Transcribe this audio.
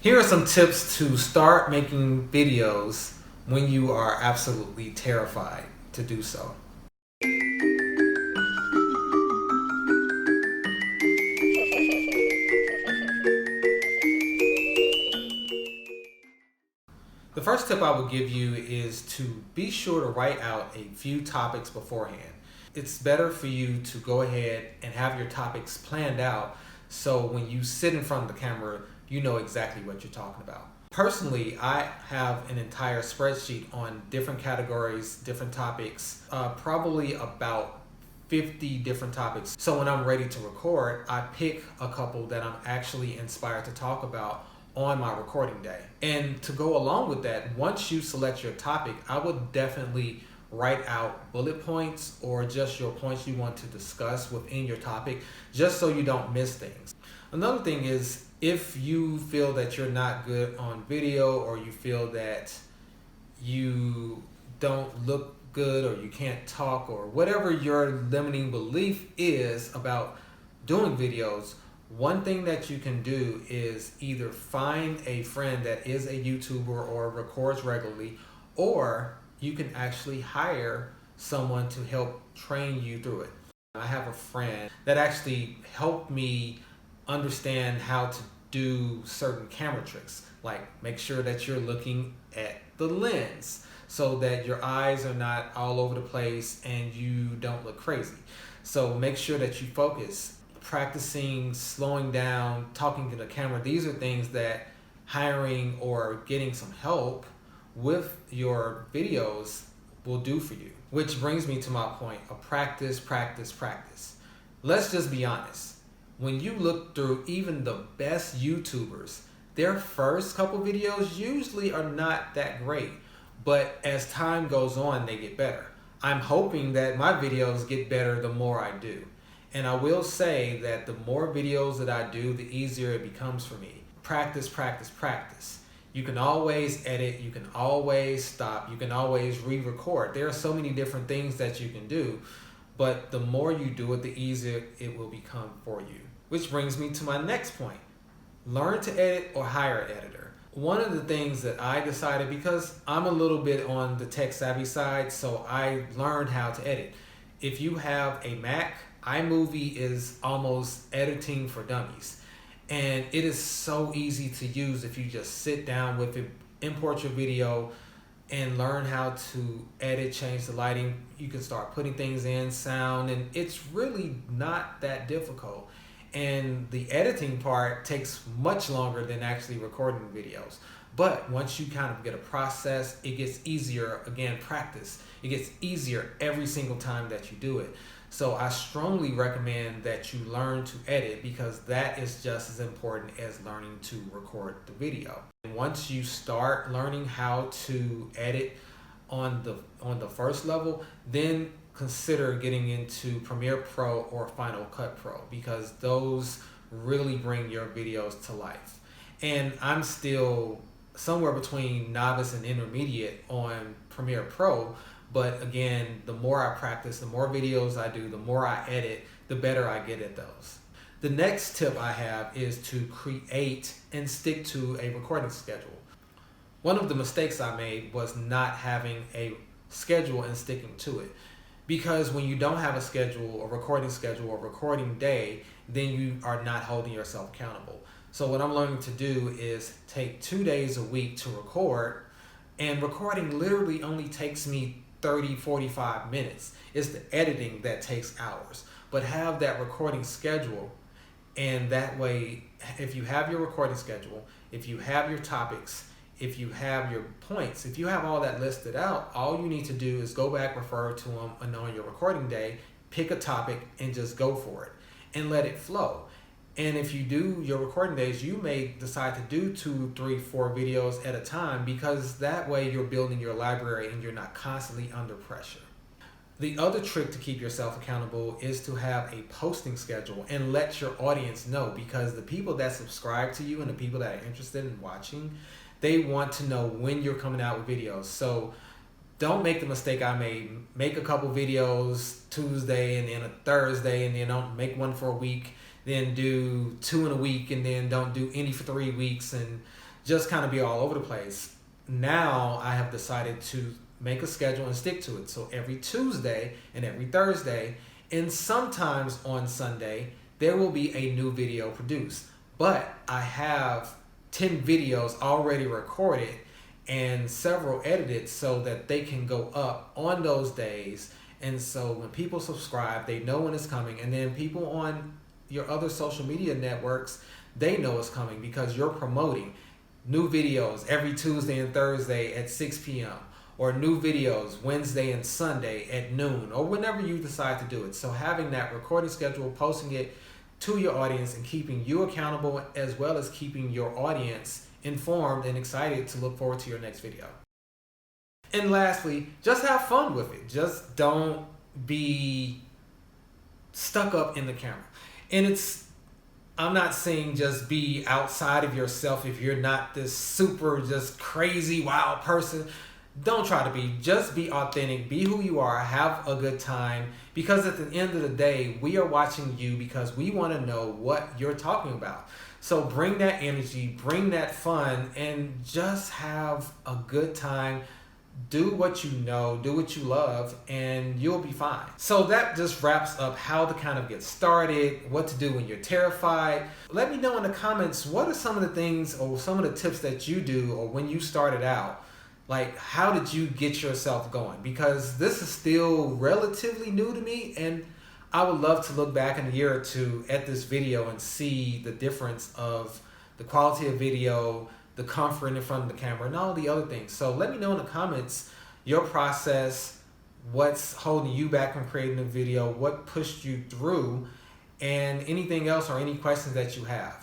Here are some tips to start making videos when you are absolutely terrified to do so. The first tip I would give you is to be sure to write out a few topics beforehand. It's better for you to go ahead and have your topics planned out so when you sit in front of the camera, you know exactly what you're talking about. Personally, I have an entire spreadsheet on different categories, different topics, probably about 50 different topics. So when I'm ready to record, I pick a couple that I'm actually inspired to talk about on my recording day. And to go along with that, once you select your topic, I would definitely write out bullet points or just your points you want to discuss within your topic, just so you don't miss things. Another thing is, if you feel that you're not good on video, or you feel that you don't look good, or you can't talk, or whatever your limiting belief is about doing videos, one thing that you can do is either find a friend that is a YouTuber or records regularly, or you can actually hire someone to help train you through it. I have a friend that actually helped me understand how to do certain camera tricks, like make sure that you're looking at the lens so that your eyes are not all over the place and you don't look crazy. So make sure that you focus. Practicing slowing down, talking to the camera, these are things that hiring or getting some help with your videos will do for you. Which brings me to my point of practice, practice, practice. Let's just be honest. When you look through even the best YouTubers, their first couple videos usually are not that great, but as time goes on, they get better. I'm hoping that my videos get better the more I do. And I will say that the more videos that I do, the easier it becomes for me. Practice, practice, practice. You can always edit, you can always stop, you can always re-record. There are so many different things that you can do, but the more you do it, the easier it will become for you. Which brings me to my next point. Learn to edit or hire an editor. One of the things that I decided, because I'm a little bit on the tech savvy side, so I learned how to edit. If you have a Mac, iMovie is almost editing for dummies. And it is so easy to use if you just sit down with it, import your video, and learn how to edit, change the lighting. You can start putting things in, sound, and it's really not that difficult. And the editing part takes much longer than actually recording videos. But once you kind of get a process, it gets easier. Again, practice. It gets easier every single time that you do it. So I strongly recommend that you learn to edit, because that is just as important as learning to record the video. And once you start learning how to edit on the first level, then consider getting into Premiere Pro or Final Cut Pro, because those really bring your videos to life. And I'm still somewhere between novice and intermediate on Premiere Pro, but again, the more I practice, the more videos I do, the more I edit, the better I get at those. The next tip I have is to create and stick to a recording schedule. One of the mistakes I made was not having a schedule and sticking to it. Because when you don't have a schedule, a recording day, then you are not holding yourself accountable. So what I'm learning to do is take 2 days a week to record, and recording literally only takes me 30-45 minutes. It's the editing that takes hours. But have that recording schedule, and that way, if you have your recording schedule, if you have your topics, if you have your points, if you have all that listed out, all you need to do is go back, refer to them, and on your recording day, pick a topic and just go for it and let it flow. And if you do your recording days, you may decide to do 2, 3, 4 videos at a time, because that way you're building your library and you're not constantly under pressure. The other trick to keep yourself accountable is to have a posting schedule and let your audience know, because the people that subscribe to you and the people that are interested in watching, they want to know when you're coming out with videos. So don't make the mistake I made. Make a couple videos Tuesday and then a Thursday, and then don't make one for a week, then do 2 in a week, and then don't do any for 3 weeks, and just kind of be all over the place. Now I have decided to make a schedule and stick to it. So every Tuesday and every Thursday, and sometimes on Sunday, there will be a new video produced. But I have 10 videos already recorded and several edited so that they can go up on those days. And so when people subscribe, they know when it's coming. And then people on your other social media networks, they know it's coming because you're promoting new videos every Tuesday and Thursday at 6 p.m. or new videos Wednesday and Sunday at noon, or whenever you decide to do it. So having that recording schedule, posting it to your audience, and keeping you accountable, as well as keeping your audience informed and excited to look forward to your next video. And lastly, just have fun with it. Just don't be stuck up in the camera. And I'm not saying just be outside of yourself if you're not this super just crazy wild person. Don't try to be. Just be authentic. Be who you are. Have a good time. Because at the end of the day, we are watching you because we want to know what you're talking about. So bring that energy, bring that fun, and just have a good time. Do what you know, do what you love, and you'll be fine. So that just wraps up how to kind of get started, what to do when you're terrified. Let me know in the comments, what are some of the things or some of the tips that you do, or when you started out, like how did you get yourself going? Because this is still relatively new to me, and I would love to look back in a year or two at this video and see the difference of the quality of video, the comfort in front of the camera, and all the other things. So let me know in the comments your process, what's holding you back from creating a video, what pushed you through, and anything else or any questions that you have.